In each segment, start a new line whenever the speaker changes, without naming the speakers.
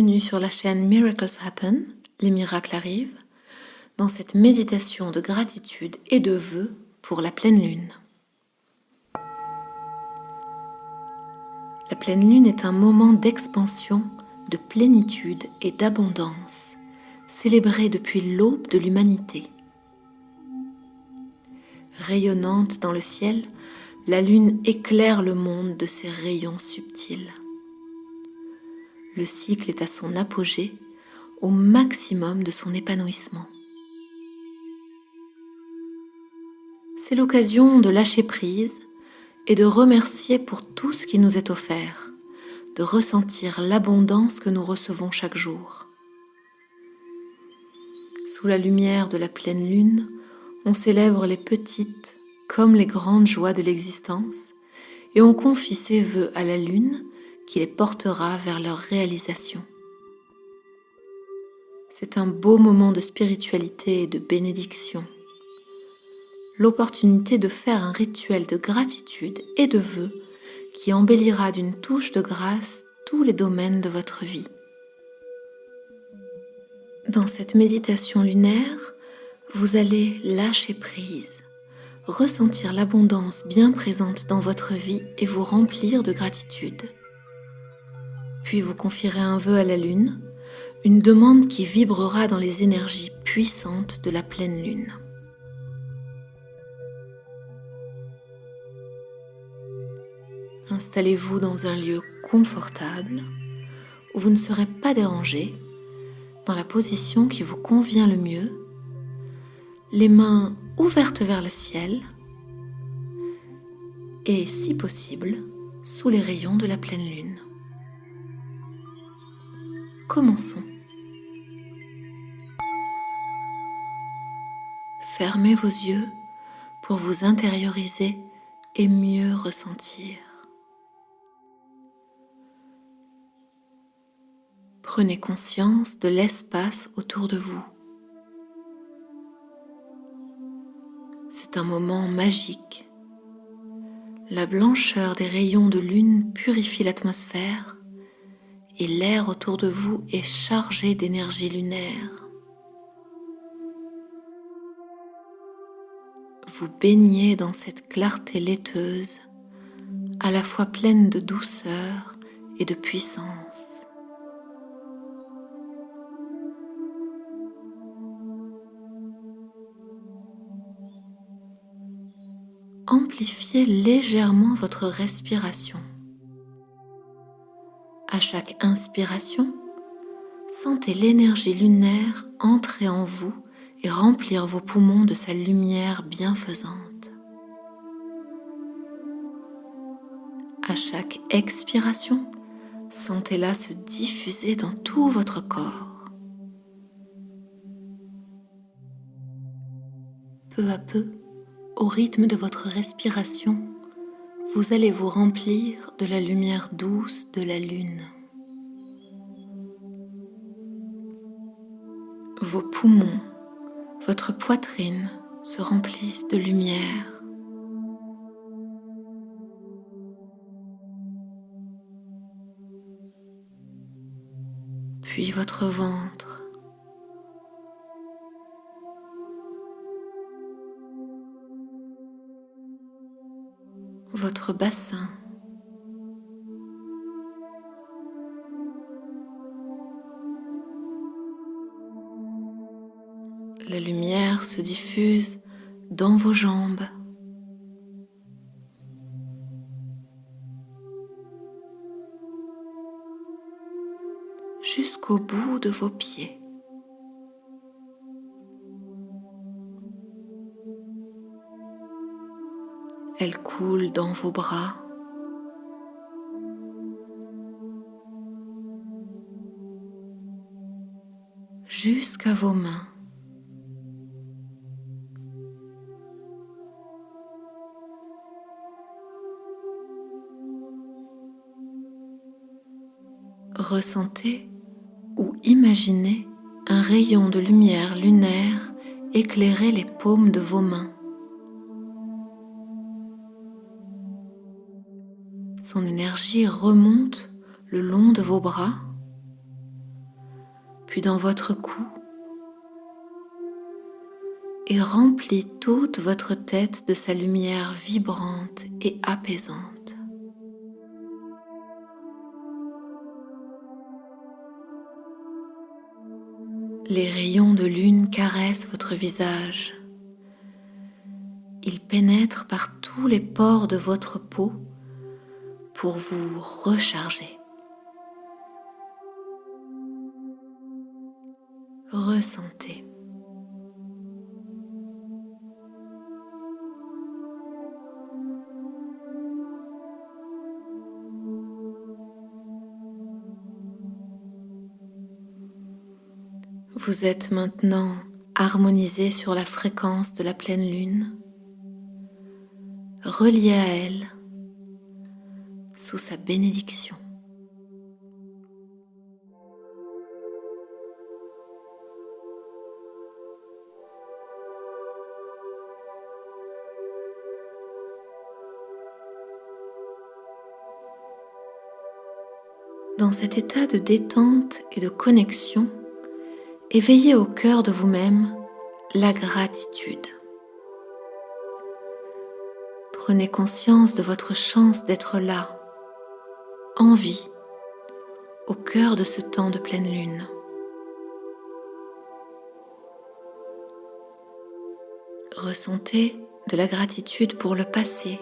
bienvenue sur la chaîne Miracles Happen, les miracles arrivent, dans cette méditation de gratitude et de vœux pour la pleine lune. La pleine lune est un moment d'expansion, de plénitude et d'abondance, célébré depuis l'aube de l'humanité. Rayonnante dans le ciel, la lune éclaire le monde de ses rayons subtils. Le cycle est à son apogée, au maximum de son épanouissement. C'est l'occasion de lâcher prise et de remercier pour tout ce qui nous est offert, de ressentir l'abondance que nous recevons chaque jour. Sous la lumière de la pleine lune, on célèbre les petites comme les grandes joies de l'existence et on confie ses vœux à la lune qui les portera vers leur réalisation. C'est un beau moment de spiritualité et de bénédiction. L'opportunité de faire un rituel de gratitude et de vœux qui embellira d'une touche de grâce tous les domaines de votre vie. Dans cette méditation lunaire, vous allez lâcher prise, ressentir l'abondance bien présente dans votre vie et vous remplir de gratitude. Puis vous confierez un vœu à la lune, une demande qui vibrera dans les énergies puissantes de la pleine lune. Installez-vous dans un lieu confortable où vous ne serez pas dérangé, dans la position qui vous convient le mieux, les mains ouvertes vers le ciel et, si possible, sous les rayons de la pleine lune. Commençons. Fermez vos yeux pour vous intérioriser et mieux ressentir. Prenez conscience de l'espace autour de vous. C'est un moment magique. La blancheur des rayons de lune purifie l'atmosphère et l'air autour de vous est chargé d'énergie lunaire. Vous baignez dans cette clarté laiteuse, à la fois pleine de douceur et de puissance. Amplifiez légèrement votre respiration. À chaque inspiration, sentez l'énergie lunaire entrer en vous et remplir vos poumons de sa lumière bienfaisante. À chaque expiration, sentez-la se diffuser dans tout votre corps. Peu à peu, au rythme de votre respiration, vous allez vous remplir de la lumière douce de la lune. Vos poumons, votre poitrine se remplissent de lumière. Puis votre ventre. Votre bassin. La lumière se diffuse dans vos jambes. Jusqu'au bout de vos pieds. Elle coule dans vos bras. Jusqu'à vos mains. Ressentez ou imaginez un rayon de lumière lunaire éclairer les paumes de vos mains. Son énergie remonte le long de vos bras, puis dans votre cou, et remplit toute votre tête de sa lumière vibrante et apaisante. Les rayons de lune caressent votre visage. Ils pénètrent par tous les pores de votre peau pour vous recharger. Ressentez. Vous êtes maintenant harmonisé sur la fréquence de la pleine lune, relié à elle sous sa bénédiction. Dans cet état de détente et de connexion, éveillez au cœur de vous-même la gratitude. Prenez conscience de votre chance d'être là, en vie, au cœur de ce temps de pleine lune. Ressentez de la gratitude pour le passé,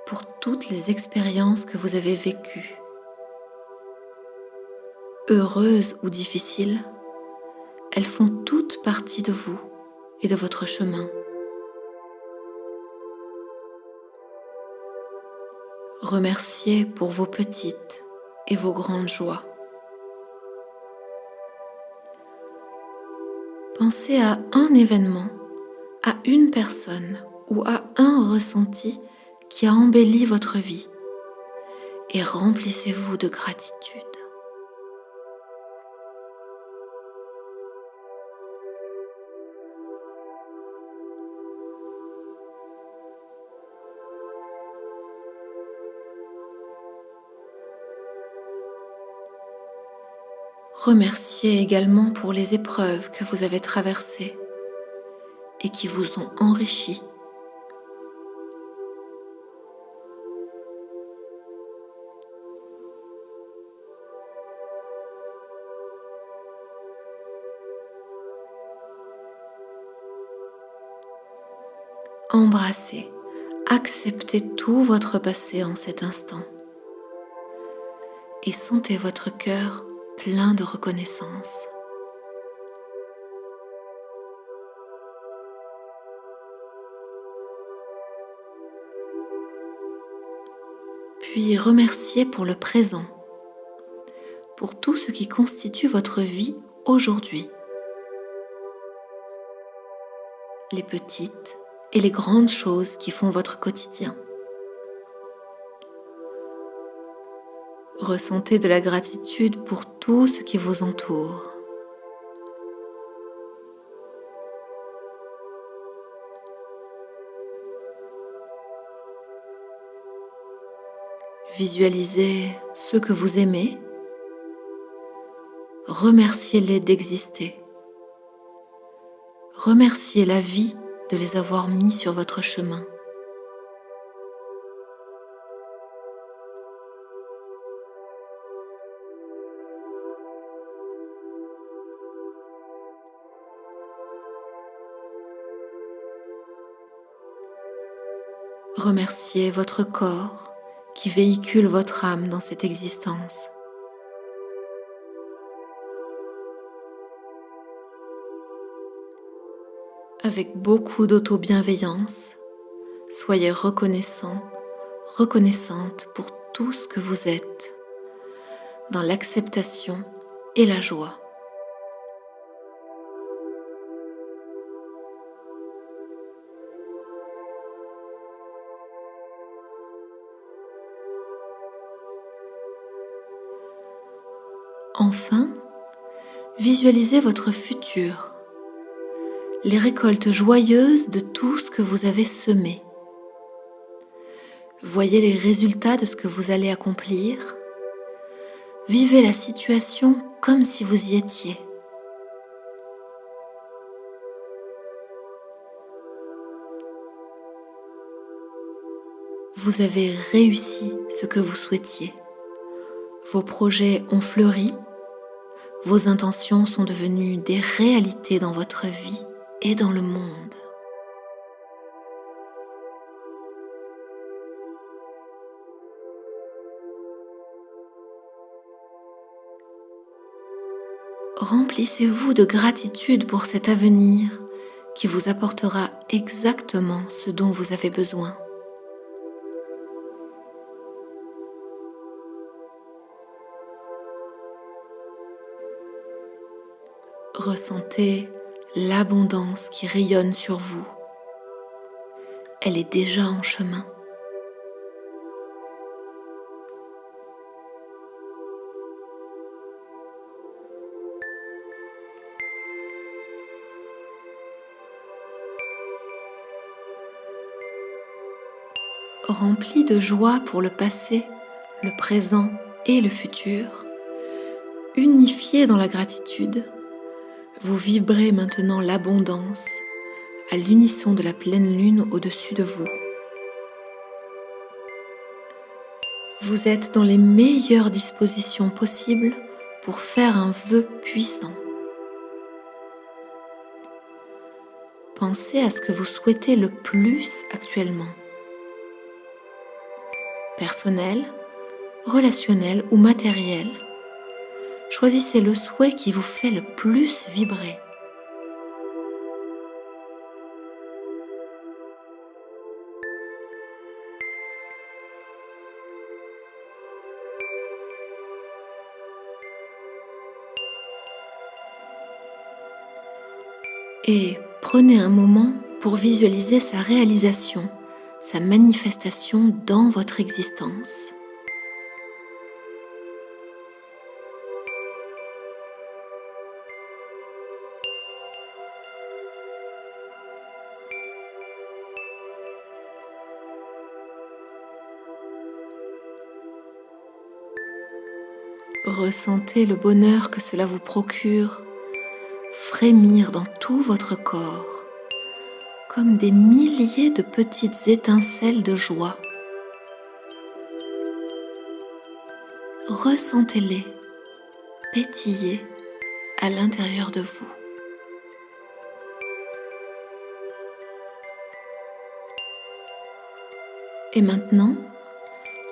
pour toutes les expériences que vous avez vécues. Heureuses ou difficiles, elles font toutes partie de vous et de votre chemin. Remerciez pour vos petites et vos grandes joies. Pensez à un événement, à une personne ou à un ressenti qui a embelli votre vie et remplissez-vous de gratitude. Remerciez également pour les épreuves que vous avez traversées et qui vous ont enrichi. Embrassez, acceptez tout votre passé en cet instant et sentez votre cœur plein de reconnaissance. Puis remerciez pour le présent, pour tout ce qui constitue votre vie aujourd'hui. Les petites et les grandes choses qui font votre quotidien. Ressentez de la gratitude pour tout ce qui vous entoure. Visualisez ceux que vous aimez. Remerciez-les d'exister. Remerciez la vie de les avoir mis sur votre chemin. Remerciez votre corps qui véhicule votre âme dans cette existence. Avec beaucoup d'auto-bienveillance, soyez reconnaissant, reconnaissante pour tout ce que vous êtes, dans l'acceptation et la joie. Enfin, visualisez votre futur, les récoltes joyeuses de tout ce que vous avez semé. Voyez les résultats de ce que vous allez accomplir. Vivez la situation comme si vous y étiez. Vous avez réussi ce que vous souhaitiez. Vos projets ont fleuri. Vos intentions sont devenues des réalités dans votre vie et dans le monde. Remplissez-vous de gratitude pour cet avenir qui vous apportera exactement ce dont vous avez besoin. Ressentez l'abondance qui rayonne sur vous. Elle est déjà en chemin. Rempli de joie pour le passé, le présent et le futur, unifié dans la gratitude, vous vibrez maintenant l'abondance à l'unisson de la pleine lune au-dessus de vous. Vous êtes dans les meilleures dispositions possibles pour faire un vœu puissant. Pensez à ce que vous souhaitez le plus actuellement. Personnel, relationnel ou matériel. Choisissez le souhait qui vous fait le plus vibrer. Et prenez un moment pour visualiser sa réalisation, sa manifestation dans votre existence. Ressentez le bonheur que cela vous procure, frémir dans tout votre corps, comme des milliers de petites étincelles de joie. Ressentez-les pétiller à l'intérieur de vous. Et maintenant,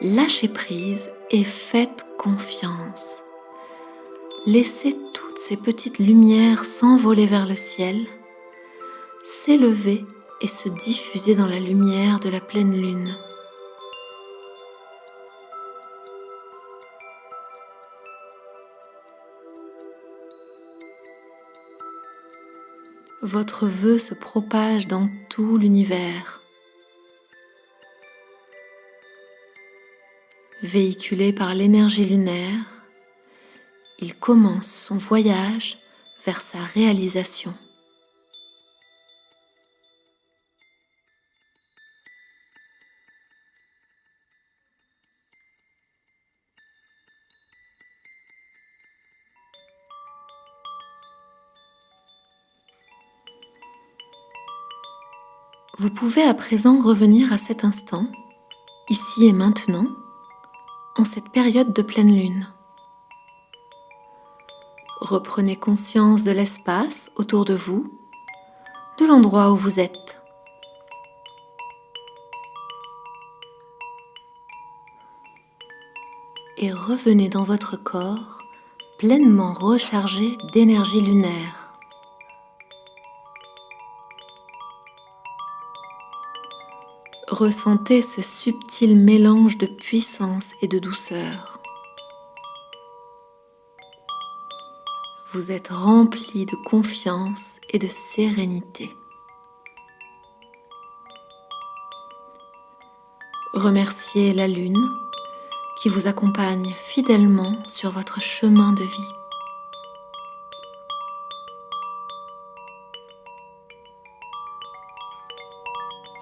lâchez prise et faites confiance. Laissez toutes ces petites lumières s'envoler vers le ciel, s'élever et se diffuser dans la lumière de la pleine lune. Votre vœu se propage dans tout l'univers. Véhiculé par l'énergie lunaire, il commence son voyage vers sa réalisation. Vous pouvez à présent revenir à cet instant, ici et maintenant, en cette période de pleine lune. Reprenez conscience de l'espace autour de vous, de l'endroit où vous êtes. Et revenez dans votre corps pleinement rechargé d'énergie lunaire. Ressentez ce subtil mélange de puissance et de douceur. Vous êtes rempli de confiance et de sérénité. Remerciez la lune qui vous accompagne fidèlement sur votre chemin de vie.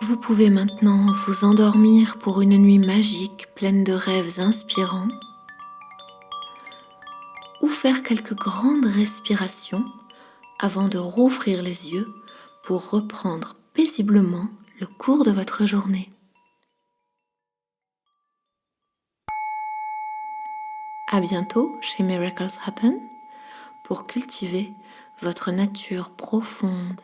Vous pouvez maintenant vous endormir pour une nuit magique pleine de rêves inspirants. ou faire quelques grandes respirations avant de rouvrir les yeux pour reprendre paisiblement le cours de votre journée. À bientôt chez Miracles Happen pour cultiver votre nature profonde.